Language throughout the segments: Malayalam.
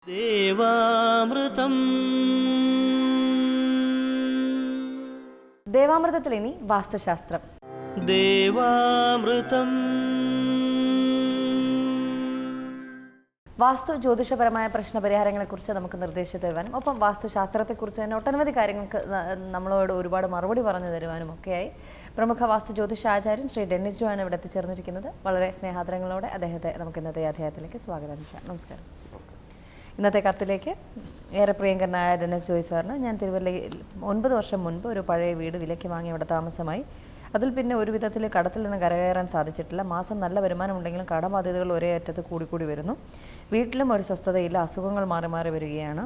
ദേവാമൃതം. ദേവാമൃതത്തിൽ ഇനി വാസ്തുശാസ്ത്രം. ദേവാമൃതം. വാസ്തു ജ്യോതിഷപരമായ പ്രശ്നപരിഹാരങ്ങളെക്കുറിച്ച് നമുക്ക് നിർദ്ദേശിച്ചു തരുവാനും ഒപ്പം വാസ്തുശാസ്ത്രത്തെക്കുറിച്ച് തന്നെ ഒട്ടനവധി കാര്യങ്ങൾക്ക് നമ്മളോട് ഒരുപാട് മറുപടി പറഞ്ഞു തരുവാനും ഒക്കെയായി പ്രമുഖ വാസ്തു ജ്യോതിഷാചാര്യൻ ശ്രീ ഡെന്നിസ് ജോ ആണ് ഇവിടെ എത്തിച്ചേർന്നിരിക്കുന്നത്. വളരെ സ്നേഹാദരങ്ങളോടെ അദ്ദേഹത്തെ നമുക്ക് ഇന്നത്തെ അധ്യായത്തിലേക്ക് സ്വാഗതം ചെയ്യാം. നമസ്കാരം. ഇന്നത്തെ കത്തിലേക്ക് ഏറെ പ്രിയങ്കരനായ ഡെന്നിസ് ജോയ് സാറിന് ഞാൻ തിരുവല്ലയിൽ 9 വർഷം മുൻപ് ഒരു പഴയ വീട് വിലയ്ക്ക് വാങ്ങി അവിടെ താമസമായി. അതിൽ പിന്നെ ഒരു വിധത്തിൽ കടത്തിൽ നിന്ന് കരകയറാൻ സാധിച്ചിട്ടില്ല. മാസം നല്ല വരുമാനം ഉണ്ടെങ്കിലും കടബാധ്യതകൾ ഒരേ അറ്റത്ത് കൂടിക്കൂടി വരുന്നു. വീട്ടിലും ഒരു സ്വസ്ഥതയില്ല, അസുഖങ്ങൾ മാറി മാറി വരികയാണ്.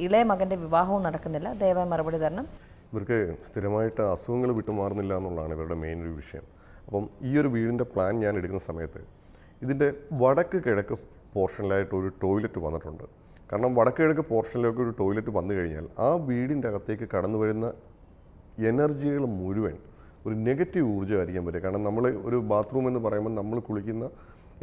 ഇളയ മകൻ്റെ വിവാഹവും നടക്കുന്നില്ല. ദയവായി മറുപടി തരണം. ഇവർക്ക് സ്ഥിരമായിട്ട് അസുഖങ്ങൾ വിട്ടുമാറുന്നില്ല എന്നുള്ളതാണ് ഇവരുടെ മെയിൻ ഒരു വിഷയം. അപ്പം ഈ ഒരു വീടിൻ്റെ പ്ലാൻ ഞാൻ എടുക്കുന്ന സമയത്ത് ഇതിൻ്റെ വടക്ക് കിഴക്ക് പോർഷനിലായിട്ട് ഒരു ടോയ്ലറ്റ് വന്നിട്ടുണ്ട്. കാരണം വടക്ക് കിഴക്ക് പോർഷനിലേക്ക് ഒരു ടോയ്ലറ്റ് വന്നു കഴിഞ്ഞാൽ ആ വീടിൻ്റെ അകത്തേക്ക് കടന്നു വരുന്ന എനർജികൾ മുഴുവൻ ഒരു നെഗറ്റീവ് ഊർജ്ജമായിരിക്കാൻ പറ്റുക. കാരണം നമ്മൾ ഒരു ബാത്റൂം എന്ന് പറയുമ്പോൾ നമ്മൾ കുളിക്കുന്ന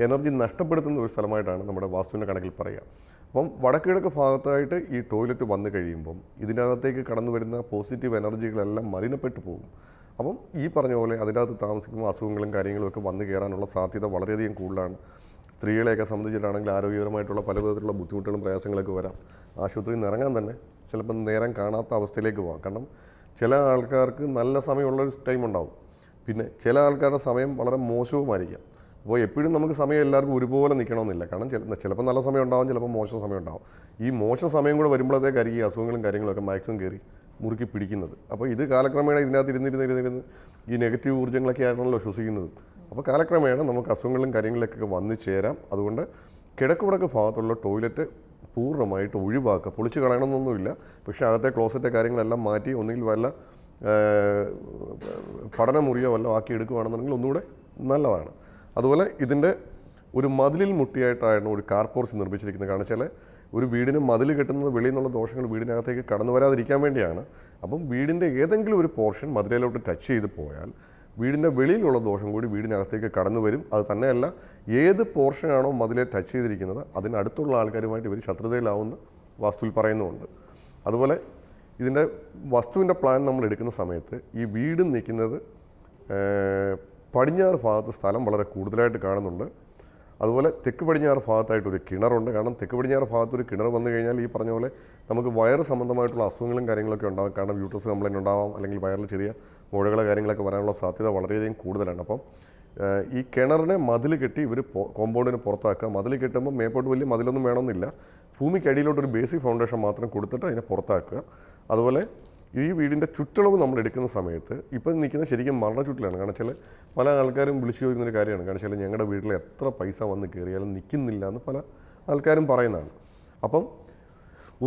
എനർജി നഷ്ടപ്പെടുത്തുന്ന ഒരു സ്ഥലമായിട്ടാണ് നമ്മുടെ വാസ്തുവിൻ്റെ കണക്കിൽ പറയുക. അപ്പം വടക്കിഴക്ക് ഭാഗത്തായിട്ട് ഈ ടോയ്ലറ്റ് വന്നു കഴിയുമ്പം ഇതിനകത്തേക്ക് കടന്നു വരുന്ന പോസിറ്റീവ് എനർജികളെല്ലാം മലിനപ്പെട്ടു പോകും. അപ്പം ഈ പറഞ്ഞ പോലെ അതിനകത്ത് താമസിക്കുമ്പോൾ അസുഖങ്ങളും കാര്യങ്ങളും ഒക്കെ വന്നു കയറാനുള്ള സാധ്യത വളരെയധികം കൂടുതലാണ്. സ്ത്രീകളെയൊക്കെ സംബന്ധിച്ചിട്ടാണെങ്കിൽ ആരോഗ്യപരമായിട്ടുള്ള പല വിധത്തിലുള്ള ബുദ്ധിമുട്ടുകളും പ്രയാസങ്ങളൊക്കെ വരാം. ആശുപത്രിയിൽ നിന്ന് ഇറങ്ങാൻ തന്നെ ചിലപ്പം നേരം കാണാത്ത അവസ്ഥയിലേക്ക് പോകാം. കാരണം ചില ആൾക്കാർക്ക് നല്ല സമയമുള്ളൊരു ടൈം ഉണ്ടാവും, പിന്നെ ചില ആൾക്കാരുടെ സമയം വളരെ മോശവുമായിരിക്കാം. അപ്പോൾ എപ്പോഴും നമുക്ക് സമയം എല്ലാവർക്കും ഒരുപോലെ നിൽക്കണമെന്നില്ല. കാരണം ചിലപ്പോൾ നല്ല സമയം ഉണ്ടാവും, ചിലപ്പോൾ മോശം സമയം ഉണ്ടാവും. ഈ മോശം സമയം കൂടെ വരുമ്പോഴത്തേക്കായിരിക്കും ഈ അസുഖങ്ങളും കാര്യങ്ങളൊക്കെ മാക്സിമം കയറി മുറുക്കി പിടിക്കുന്നത്. അപ്പോൾ ഇത് കാലക്രമേണ ഇതിനകത്ത് ഇരുന്നിരുന്ന് ഈ നെഗറ്റീവ് ഊർജ്ജങ്ങളൊക്കെ ആയിട്ടാണല്ലോ ശ്വസിക്കുന്നത്. അപ്പോൾ കാലക്രമേണ നമുക്ക് അസുഖങ്ങളും കാര്യങ്ങളിലേക്കൊക്കെ വന്നു ചേരാം. അതുകൊണ്ട് കിഴക്ക് വടക്ക് ഭാഗത്തുള്ള ടോയ്ലറ്റ് പൂർണ്ണമായിട്ട് ഒഴിവാക്കുക. പൊളിച്ച് കളയണമെന്നൊന്നുമില്ല, പക്ഷേ അകത്തെ ക്ലോസറ്റ് കാര്യങ്ങളെല്ലാം മാറ്റി ഒന്നുകിൽ വല്ല പഠനമുറിയോ വല്ല ആക്കി എടുക്കുകയാണെന്നുണ്ടെങ്കിൽ ഒന്നുകൂടെ നല്ലതാണ്. അതുപോലെ ഇതിൻ്റെ ഒരു മതിലിൽ മുട്ടിയായിട്ടാണ് ഒരു കാർ പോർച്ച് നിർമ്മിച്ചിരിക്കുന്നത്. കാരണം വെച്ചാൽ ഒരു വീടിന് മതിൽ കെട്ടുന്നത് വെളിയിൽ നിന്നുള്ള ദോഷങ്ങൾ വീടിനകത്തേക്ക് കടന്നു വരാതിരിക്കാൻ വേണ്ടിയാണ്. അപ്പം വീടിൻ്റെ ഏതെങ്കിലും ഒരു പോർഷൻ മതിലിലോട്ട് ടച്ച് ചെയ്ത് പോയാൽ വീടിൻ്റെ വെളിയിലുള്ള ദോഷം കൂടി വീടിനകത്തേക്ക് കടന്നു വരും. അത് തന്നെയല്ല, ഏത് പോർഷനാണോ മതിലെ ടച്ച് ചെയ്തിരിക്കുന്നത് അതിനടുത്തുള്ള ആൾക്കാരുമായിട്ട് ഇവർ ശത്രുതയിലാവുന്ന വാസ്തുവിൽ പറയുന്നുമുണ്ട്. അതുപോലെ ഇതിൻ്റെ വസ്തുവിൻ്റെ പ്ലാൻ നമ്മൾ എടുക്കുന്ന സമയത്ത് ഈ വീട് നിൽക്കുന്നത് പടിഞ്ഞാറ് ഭാഗത്ത് സ്ഥലം വളരെ കൂടുതലായിട്ട് കാണുന്നുണ്ട്. അതുപോലെ തെക്ക് പടിഞ്ഞാറ് ഭാഗത്തായിട്ടൊരു കിണറുണ്ട്. കാരണം തെക്ക് പടിഞ്ഞാറ് ഭാഗത്തൊരു കിണർ വന്നു കഴിഞ്ഞാൽ ഈ പറഞ്ഞ പോലെ നമുക്ക് വയറ് സംബന്ധമായിട്ടുള്ള അസുഖങ്ങളും കാര്യങ്ങളൊക്കെ ഉണ്ടാകും. കാരണം യൂട്രസ് കംപ്ലയിൻ്റ് ഉണ്ടാവാം, അല്ലെങ്കിൽ വയറിൽ ചെറിയ മുഴകളോ കാര്യങ്ങളൊക്കെ വരാനുള്ള സാധ്യത വളരെയധികം കൂടുതലാണ്. അപ്പം ഈ കിണറിനെ മതിൽ കെട്ടി ഇവർ കോമ്പൗണ്ടിന് പുറത്താക്കുക. മതിൽ കെട്ടുമ്പോൾ മേപ്പോട്ട് വലിയ മതിലൊന്നും വേണമെന്നില്ല, ഭൂമിക്കടിയിലോട്ടൊരു ബേസിക് ഫൗണ്ടേഷൻ മാത്രം കൊടുത്തിട്ട് അതിനെ പുറത്താക്കുക. അതുപോലെ ഈ വീടിൻ്റെ ചുറ്റളവ് നമ്മൾ എടുക്കുന്ന സമയത്ത് ഇപ്പം നിൽക്കുന്നത് ശരിക്കും മരണ ചുറ്റിലാണ്. കാരണം വെച്ചാൽ പല ആൾക്കാരും വിളിച്ചു ചോദിക്കുന്നൊരു കാര്യമാണ്. കാരണം വെച്ചാൽ ഞങ്ങളുടെ വീട്ടിൽ എത്ര പൈസ വന്ന് കയറിയാലും നിൽക്കുന്നില്ല എന്ന് പല ആൾക്കാരും പറയുന്നതാണ്. അപ്പം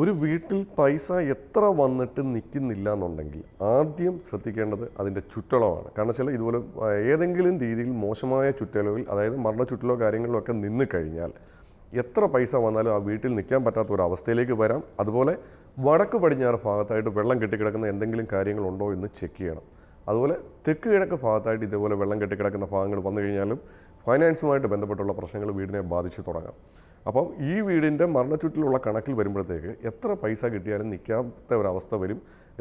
ഒരു വീട്ടിൽ പൈസ എത്ര വന്നിട്ട് നിൽക്കുന്നില്ല എന്നുണ്ടെങ്കിൽ ആദ്യം ശ്രദ്ധിക്കേണ്ടത് അതിൻ്റെ ചുറ്റളവാണ്. കാരണം വെച്ചാൽ ഇതുപോലെ ഏതെങ്കിലും രീതിയിൽ മോശമായ ചുറ്റളവിൽ, അതായത് മരണ ചുറ്റലോ കാര്യങ്ങളിലോ ഒക്കെ നിന്ന് കഴിഞ്ഞാൽ എത്ര പൈസ വന്നാലും ആ വീട്ടിൽ നിൽക്കാൻ പറ്റാത്ത ഒരു അവസ്ഥയിലേക്ക് വരാം. അതുപോലെ വടക്ക് പടിഞ്ഞാറ് ഭാഗത്തായിട്ട് വെള്ളം കെട്ടിക്കിടക്കുന്ന എന്തെങ്കിലും കാര്യങ്ങളുണ്ടോ എന്ന് ചെക്ക് ചെയ്യണം. അതുപോലെ തെക്ക് കിഴക്ക് ഭാഗത്തായിട്ട് ഇതേപോലെ വെള്ളം കെട്ടിക്കിടക്കുന്ന ഭാഗങ്ങൾ വന്നു കഴിഞ്ഞാലും ഫൈനാൻസുമായിട്ട് ബന്ധപ്പെട്ടുള്ള പ്രശ്നങ്ങൾ വീടിനെ ബാധിച്ചു തുടങ്ങാം. അപ്പം ഈ വീടിൻ്റെ മരണച്ചുറ്റിലുള്ള കണക്കിൽ വരുമ്പോഴത്തേക്ക് എത്ര പൈസ കിട്ടിയാലും നിൽക്കാത്ത ഒരവസ്ഥ വരും.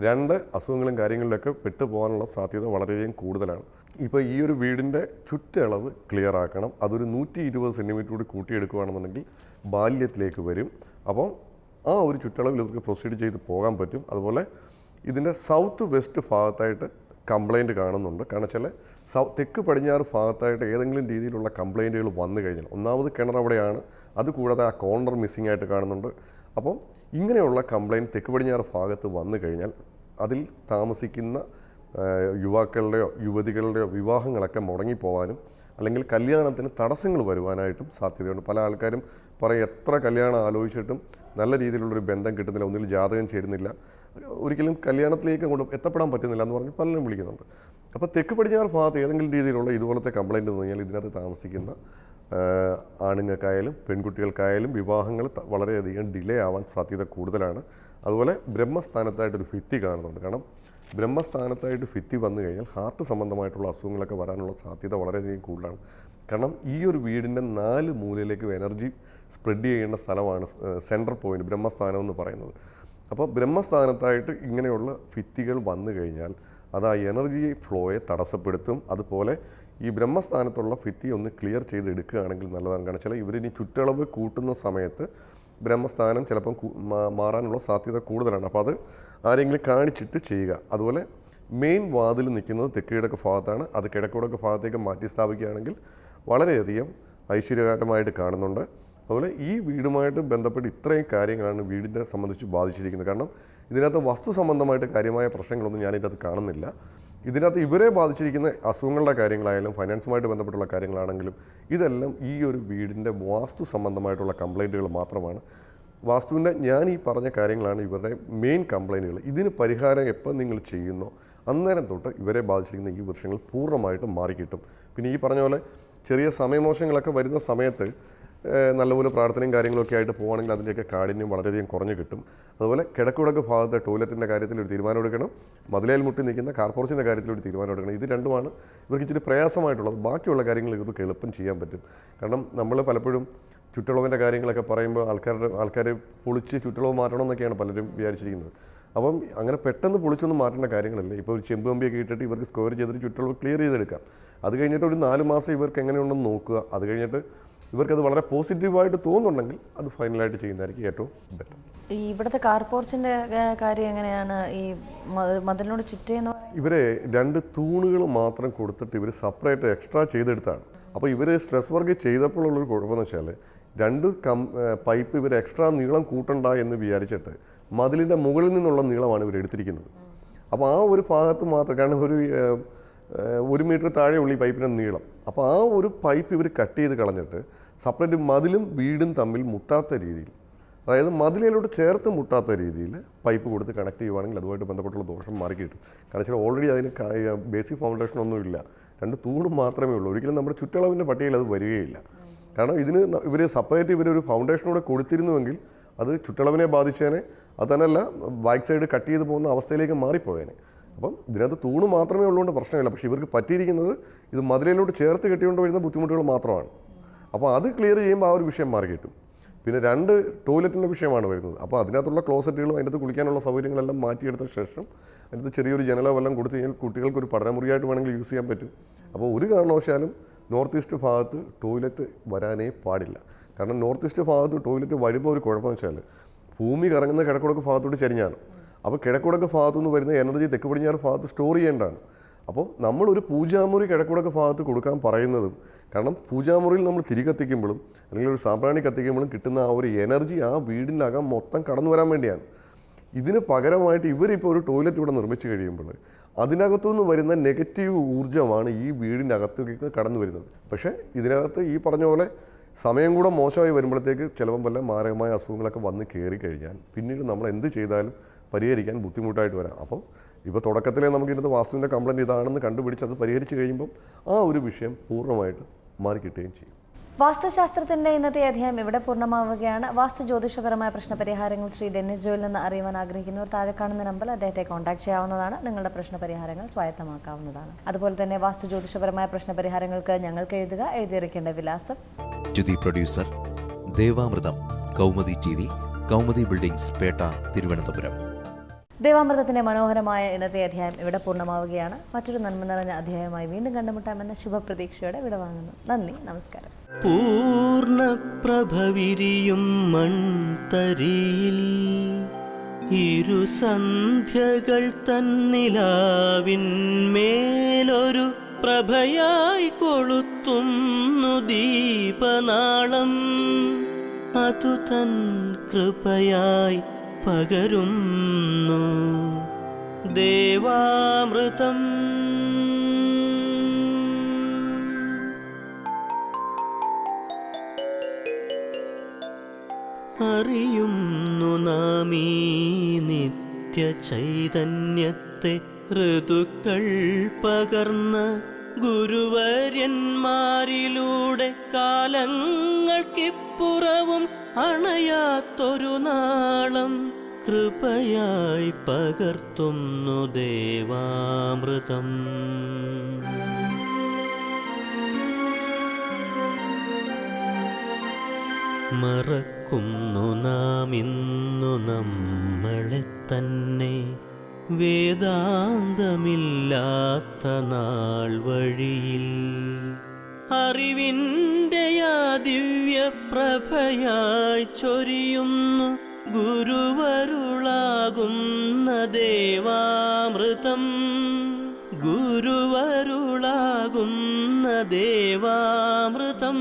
2 അസുഖങ്ങളും കാര്യങ്ങളിലൊക്കെ പെട്ടുപോകാനുള്ള സാധ്യത വളരെയധികം കൂടുതലാണ്. ഇപ്പോൾ ഈ ഒരു വീടിൻ്റെ ചുറ്റളവ് ക്ലിയർ ആക്കണം. അതൊരു 120 സെൻറ്റിമീറ്റർ കൂടി കൂട്ടിയെടുക്കുകയാണെന്നുണ്ടെങ്കിൽ ബാല്യത്തിലേക്ക് വരും. അപ്പം ആ ഒരു ചുറ്റളവിൽ ഇവർക്ക് പ്രൊസീഡ് ചെയ്ത് പോകാൻ പറ്റും. അതുപോലെ ഇതിൻ്റെ സൗത്ത് വെസ്റ്റ് ഭാഗത്തായിട്ട് കംപ്ലയിൻറ്റ് കാണുന്നുണ്ട്. കാരണം വെച്ചാൽ തെക്ക് പടിഞ്ഞാറ് ഭാഗത്തായിട്ട് ഏതെങ്കിലും രീതിയിലുള്ള കംപ്ലയിൻറ്റുകൾ വന്നു കഴിഞ്ഞാൽ, ഒന്നാമത് കിണർ അവിടെയാണ്, അതുകൂടാതെ ആ കോർണർ മിസ്സിംഗ് ആയിട്ട് കാണുന്നുണ്ട്. അപ്പം ഇങ്ങനെയുള്ള കംപ്ലയിൻറ്റ് തെക്ക് പടിഞ്ഞാറ് ഭാഗത്ത് വന്നു കഴിഞ്ഞാൽ അതിൽ താമസിക്കുന്ന യുവാക്കളുടെയോ യുവതികളുടെയോ വിവാഹങ്ങളൊക്കെ മുടങ്ങിപ്പോവാനും അല്ലെങ്കിൽ കല്യാണത്തിന് തടസ്സങ്ങൾ വരുവാനായിട്ടും സാധ്യതയുണ്ട്. പല ആൾക്കാരും പറയും എത്ര കല്യാണം ആലോചിച്ചിട്ടും നല്ല രീതിയിലുള്ളൊരു ബന്ധം കിട്ടുന്നില്ല, ഒന്നിലും ജാതകം ചേരുന്നില്ല, ഒരിക്കലും കല്യാണത്തിലേക്ക് അങ്ങോട്ട് എത്തപ്പെടാൻ പറ്റുന്നില്ല എന്ന് പറഞ്ഞ് പലരും വിളിക്കുന്നുണ്ട്. അപ്പോൾ തെക്ക് പടിഞ്ഞാറ് ഭാഗത്ത് ഏതെങ്കിലും രീതിയിലുള്ള ഇതുപോലത്തെ കംപ്ലയിൻ്റ് എന്ന് പറഞ്ഞാൽ ഇതിനകത്ത് താമസിക്കുന്ന ആണുങ്ങൾക്കായാലും പെൺകുട്ടികൾക്കായാലും വിവാഹങ്ങൾ വളരെയധികം ഡിലേ ആവാൻ സാധ്യത കൂടുതലാണ്. അതുപോലെ ബ്രഹ്മസ്ഥാനത്തായിട്ടൊരു ഭിത്തി കാണുന്നുണ്ട്. കാരണം ബ്രഹ്മസ്ഥാനത്തായിട്ട് ഭിത്തി വന്നു കഴിഞ്ഞാൽ ഹാർട്ട് സംബന്ധമായിട്ടുള്ള അസുഖങ്ങളൊക്കെ വരാനുള്ള സാധ്യത വളരെയധികം കൂടുതലാണ്. കാരണം ഈ ഒരു വീടിൻ്റെ 4 മൂലയിലേക്കും എനർജി സ്പ്രെഡ് ചെയ്യേണ്ട സ്ഥലമാണ് സെൻട്രൽ പോയിന്റ്, ബ്രഹ്മസ്ഥാനം എന്ന് പറയുന്നത്. അപ്പോൾ ബ്രഹ്മസ്ഥാനത്തായിട്ട് ഇങ്ങനെയുള്ള ഭിത്തികൾ വന്നു കഴിഞ്ഞാൽ അത് ആ എനർജി ഫ്ലോയെ തടസ്സപ്പെടുത്തും. അതുപോലെ ഈ ബ്രഹ്മസ്ഥാനത്തുള്ള ഭിത്തി ഒന്ന് ക്ലിയർ ചെയ്ത് എടുക്കുകയാണെങ്കിൽ നല്ലതാണ്. കാരണം വെച്ചാൽ ഇവരിനി ചുറ്റളവ് കൂട്ടുന്ന സമയത്ത് ബ്രഹ്മസ്ഥാനം ചിലപ്പം മാറാനുള്ള സാധ്യത കൂടുതലാണ്. അപ്പോൾ അത് ആരെങ്കിലും കാണിച്ചിട്ട് ചെയ്യുക. അതുപോലെ മെയിൻ വാതിൽ നിൽക്കുന്നത് തെക്ക് കിഴക്ക് ഭാഗത്താണ്. അത് കിഴക്ക് കിഴക്ക് ഭാഗത്തേക്ക് മാറ്റി സ്ഥാപിക്കുകയാണെങ്കിൽ വളരെയധികം ഐശ്വര്യകരമായിട്ട് കാണുന്നുണ്ട്. അതുപോലെ ഈ വീടുമായിട്ട് ബന്ധപ്പെട്ട് ഇത്രയും കാര്യങ്ങളാണ് വീടിനെ സംബന്ധിച്ച് ബാധിച്ചിരിക്കുന്നത്. കാരണം ഇതിനകത്ത് വസ്തു സംബന്ധമായിട്ട് കാര്യമായ പ്രശ്നങ്ങളൊന്നും ഞാനിതിനകത്ത് കാണുന്നില്ല. ഇതിനകത്ത് ഇവരെ ബാധിച്ചിരിക്കുന്ന അസുഖങ്ങളുടെ കാര്യങ്ങളായാലും ഫൈനാൻസുമായിട്ട് ബന്ധപ്പെട്ടുള്ള കാര്യങ്ങളാണെങ്കിലും ഇതെല്ലാം ഈ ഒരു വീടിൻ്റെ വാസ്തു സംബന്ധമായിട്ടുള്ള കംപ്ലൈൻറ്റുകൾ മാത്രമാണ്. വാസ്തുവിൻ്റെ ഞാൻ ഈ പറഞ്ഞ കാര്യങ്ങളാണ് ഇവരുടെ മെയിൻ കംപ്ലൈൻറ്റുകൾ. ഇതിന് പരിഹാരം എപ്പോൾ നിങ്ങൾ ചെയ്യുന്നോ അന്നേരം തൊട്ട് ഇവരെ ബാധിച്ചിരിക്കുന്ന ഈ വൃക്ഷങ്ങൾ പൂർണ്ണമായിട്ടും മാറിക്കിട്ടും. പിന്നെ ഈ പറഞ്ഞ പോലെ ചെറിയ സമയമോശങ്ങളൊക്കെ വരുന്ന സമയത്ത് നല്ലപോലെ പ്രാർത്ഥനയും കാര്യങ്ങളൊക്കെ ആയിട്ട് പോകുകയാണെങ്കിൽ അതിൻ്റെയൊക്കെ കാഠിന്യം വളരെയധികം കുറഞ്ഞു കിട്ടും. അതുപോലെ കിഴക്കുകിഴക്ക് ഭാഗത്തെ ടോയ്ലറ്റിൻ്റെ കാര്യത്തിൽ ഒരു തീരുമാനം എടുക്കണം. മതിലേൽ മുട്ടി നിൽക്കുന്ന കാർപോർച്ചിൻ്റെ കാര്യത്തിൽ ഒരു തീരുമാനം എടുക്കണം. ഇത് രണ്ടുമാണ് ഇവർക്ക് ഇച്ചിരി പ്രയാസമായിട്ടുള്ളത്. ബാക്കിയുള്ള കാര്യങ്ങൾ ഇവർക്ക് എളുപ്പം ചെയ്യാൻ പറ്റും. കാരണം നമ്മൾ പലപ്പോഴും ചുറ്റളവിൻ്റെ കാര്യങ്ങളൊക്കെ പറയുമ്പോൾ ആൾക്കാർ പൊളിച്ച് ചുറ്റളവ് മാറ്റണമെന്നൊക്കെയാണ് പലരും വിചാരിച്ചിരിക്കുന്നത്. അപ്പം അങ്ങനെ പെട്ടെന്ന് പൊളിച്ചൊന്നും മാറ്റേണ്ട കാര്യങ്ങളല്ല. ഇപ്പോൾ ഒരു ചെമ്പ് കമ്പിയൊക്കെ ഇട്ടിട്ട് ഇവർക്ക് സ്ക്വയർ ചെയ്തിട്ട് ചുറ്റളവ് ക്ലിയർ ചെയ്തെടുക്കാം. അത് കഴിഞ്ഞിട്ട് ഒരു 4 മാസം ഇവർക്ക് എങ്ങനെയുണ്ടെന്ന് നോക്കുക. അത് കഴിഞ്ഞിട്ട് ഇവർക്കത് വളരെ പോസിറ്റീവായിട്ട് തോന്നുന്നുണ്ടെങ്കിൽ അത് ഫൈനലായിട്ട് ചെയ്യുന്നതായിരിക്കും ഏറ്റവും ബെറ്റർ. ഈ ഇവിടുത്തെ കാർപോർച്ചിൻ്റെ കാര്യം എങ്ങനെയാണ്? ഈ മതിലിനോട് ചുറ്റുന്ന ഇവരെ 2 തൂണുകൾ മാത്രം കൊടുത്തിട്ട് ഇവർ സെപ്പറേറ്റ് എക്സ്ട്രാ ചെയ്തെടുത്താണ്. അപ്പോൾ ഇവർ സ്ട്രെസ് വർക്ക് ചെയ്തപ്പോഴുള്ളൊരു കുഴപ്പമെന്ന് വെച്ചാൽ 2 പൈപ്പ് ഇവർ എക്സ്ട്രാ നീളം കൂട്ടണ്ട എന്ന് വിചാരിച്ചിട്ട് മതിലിൻ്റെ മുകളിൽ നിന്നുള്ള നീളമാണ് ഇവർ എടുത്തിരിക്കുന്നത്. അപ്പോൾ ആ ഒരു ഭാഗത്ത് മാത്രം, കാരണം ഒരു 1 മീറ്റർ താഴെയുള്ള ഈ പൈപ്പിൻ്റെ നീളം. അപ്പോൾ ആ ഒരു പൈപ്പ് ഇവർ കട്ട് ചെയ്ത് കളഞ്ഞിട്ട് സെപ്പറേറ്റ് മതിലും വീടും തമ്മിൽ മുട്ടാത്ത രീതിയിൽ, അതായത് മതിലിലോട്ട് ചേർത്ത് മുട്ടാത്ത രീതിയിൽ പൈപ്പ് കൊടുത്ത് കണക്ട് ചെയ്യുവാണെങ്കിൽ അതുമായിട്ട് ബന്ധപ്പെട്ടുള്ള ദോഷം മാറി കിട്ടും. കാരണം വെച്ചാൽ ഓൾറെഡി അതിന് ബേസിക് ഫൗണ്ടേഷനൊന്നുമില്ല, 2 തൂണും മാത്രമേ ഉള്ളൂ. ഒരിക്കലും നമ്മുടെ ചുറ്റളവിൻ്റെ പട്ടികയിൽ അത് വരികയില്ല. കാരണം ഇതിന് ഇവർ സെപ്പറേറ്റ് ഇവരൊരു ഫൗണ്ടേഷനോടെ കൊടുത്തിരുന്നുവെങ്കിൽ അത് ചുറ്റളവിനെ ബാധിച്ചേനെ. അത് തന്നെയല്ല ബാക്ക് സൈഡ് കട്ട് ചെയ്ത് പോകുന്ന അവസ്ഥയിലേക്ക് മാറിപ്പോയേനെ. അപ്പം ഇതിനകത്ത് തൂണ് മാത്രമേ ഉള്ളതുകൊണ്ട് പ്രശ്നമില്ല. പക്ഷേ ഇവർക്ക് പറ്റിയിരിക്കുന്നത് ഇത് മതിലിലോട്ട് ചേർത്ത് കെട്ടിക്കൊണ്ട് വരുന്ന ബുദ്ധിമുട്ടുകൾ മാത്രമാണ്. അപ്പോൾ അത് ക്ലിയർ ചെയ്യുമ്പോൾ ആ ഒരു വിഷയം മാറി കിട്ടും. പിന്നെ 2 ടോയ്ലറ്റിൻ്റെ വിഷയമാണ് വരുന്നത്. അപ്പോൾ അതിനകത്തുള്ള ക്ലോസറ്റുകളും അതിനകത്ത് കുളിക്കാനുള്ള സൗകര്യങ്ങളെല്ലാം മാറ്റിയെടുത്ത ശേഷം അതിനകത്ത് ചെറിയൊരു ജനലോ വല്ലതും കൊടുത്തു കഴിഞ്ഞാൽ കുട്ടികൾക്കൊരു പഠനമുറിയായിട്ട് വേണമെങ്കിൽ യൂസ് ചെയ്യാൻ പറ്റും. അപ്പോൾ ഒരു കാരണവശാലും നോർത്ത് ഈസ്റ്റ് ഭാഗത്ത് ടോയ്ലറ്റ് വരാനേ പാടില്ല. കാരണം നോർത്ത് ഈസ്റ്റ് ഭാഗത്ത് ടോയ്ലറ്റ് വരുമ്പോൾ ഒരു കുഴപ്പമെന്ന് വെച്ചാൽ ഭൂമി കറങ്ങുന്ന കിഴക്കുടക്ക് ഭാഗത്തോട്ട് ചരിഞ്ഞാണ്. അപ്പോൾ കിഴക്കുടക്ക് ഭാഗത്തു നിന്ന് വരുന്ന എനർജി തെക്ക് പടിഞ്ഞാറ് ഭാഗത്ത് സ്റ്റോർ ചെയ്യേണ്ടതാണ്. അപ്പോൾ നമ്മളൊരു പൂജാമുറി കിഴക്കുടക്ക് ഭാഗത്ത് കൊടുക്കാൻ പറയുന്നതും, കാരണം പൂജാമുറിയിൽ നമ്മൾ തിരി കത്തിക്കുമ്പോഴും അല്ലെങ്കിൽ ഒരു സാമ്പ്രാണി കത്തിക്കുമ്പോഴും കിട്ടുന്ന ആ ഒരു എനർജി ആ വീടിനകം മൊത്തം കടന്നു വരാൻ വേണ്ടിയാണ്. ഇതിന് പകരമായിട്ട് ഇവരിപ്പോൾ ഒരു ടോയ്ലറ്റ് ഇവിടെ നിർമ്മിച്ച് കഴിയുമ്പോൾ അതിനകത്തുനിന്ന് വരുന്ന നെഗറ്റീവ് ഊർജ്ജമാണ് ഈ വീടിനകത്തേക്ക് കടന്നു വരുന്നത്. പക്ഷേ ഇതിനകത്ത് ഈ പറഞ്ഞ പോലെ സമയം കൂടെ മോശമായി വരുമ്പോഴത്തേക്ക് ചിലപ്പം വല്ല മാരകമായ അസുഖങ്ങളൊക്കെ വന്ന് കയറി കഴിഞ്ഞാൽ പിന്നീട് നമ്മൾ എന്ത് ചെയ്താലും പരിഹരിക്കാൻ ബുദ്ധിമുട്ടായിട്ട് വരാം. അപ്പം ഇപ്പോൾ തുടക്കത്തിലേ നമുക്കിതിനകത്ത് വാസ്തുവിൻ്റെ കംപ്ലൈൻറ്റ് ഇതാണെന്ന് കണ്ടുപിടിച്ച് അത് പരിഹരിച്ച് കഴിയുമ്പം ആ ഒരു വിഷയം പൂർണ്ണമായിട്ട് മാറിക്കിട്ടുകയും ചെയ്യും. വാസ്തുശാസ്ത്രത്തിന്റെ ഇന്നത്തെ അധ്യായം ഇവിടെ പൂർണ്ണമാവുകയാണ്. വാസ്തു ജ്യോതിഷപരമായ പ്രശ്നപരിഹാരങ്ങൾ ശ്രീ ഡെന്നിസ് ജോയിൽ നിന്ന് അറിയുവാൻ ആഗ്രഹിക്കുന്നവർ താഴെ കാണുന്ന നമ്പറിൽ അദ്ദേഹത്തെ കോൺടാക്ട് ചെയ്യാവുന്നതാണ്. നിങ്ങളുടെ പ്രശ്നപരിഹാരങ്ങൾ സ്വായത്തമാക്കാവുന്നതാണ്. അതുപോലെ തന്നെ വാസ്തു ജ്യോതിഷപരമായ പ്രശ്നപരിഹാരങ്ങൾക്ക് ഞങ്ങൾക്ക് എഴുതുക. എഴുതിയിരിക്കേണ്ട വിലാസം: producer Devamrutham, Kaumudi TV, Kaumudi buildings, Pettah, Thiruvananthapuram. ദേവാമൃതത്തിന്റെ മനോഹരമായ ഇന്നത്തെ അധ്യായം ഇവിടെ പൂർണ്ണമാവുകയാണ്. മറ്റൊരു നന്മ നിറഞ്ഞ അധ്യായമായി വീണ്ടും കണ്ടുമുട്ടാമെന്ന ശുഭപ്രതീക്ഷയോടെ വിടവാങ്ങുന്നു. നന്ദി, നമസ്കാരം. പൂർണ്ണപ്രഭവിരിയും മൺതരിയിൽ ഇരുസന്ധ്യകൾ തന്നിലാവിന്മേലൊരു പ്രഭയായി കൊളുത്തുന്നു ദീപനാളം. അതു തൻ കൃപയായി പകരുന്നു ദേവാമൃതം. അറിയുന്നു നാം ഈ നിത്യ ചൈതന്യത്തെ, ഋതുക്കൾ പകർന്ന ഗുരുവര്യന്മാരിലൂടെ കാലങ്ങൾക്കിപ്പുറവും അണയാത്തൊരു നാളം കൃപയായി പകർത്തുന്നു ദേവാമൃതം. മറക്കുന്നു നാം ഇന്നു നമ്മളെ തന്നെ, വേദാന്തമില്ലാത്ത നാൾ വഴിയിൽ. അറിവിൻ്റെ ആ ദിവ്യപ്രഭയായി ചൊരിയുന്നു ഗുരുവരുളാകുന്ന ദേവാമൃതം, ഗുരുവരുളാകുന്ന ദേവാമൃതം.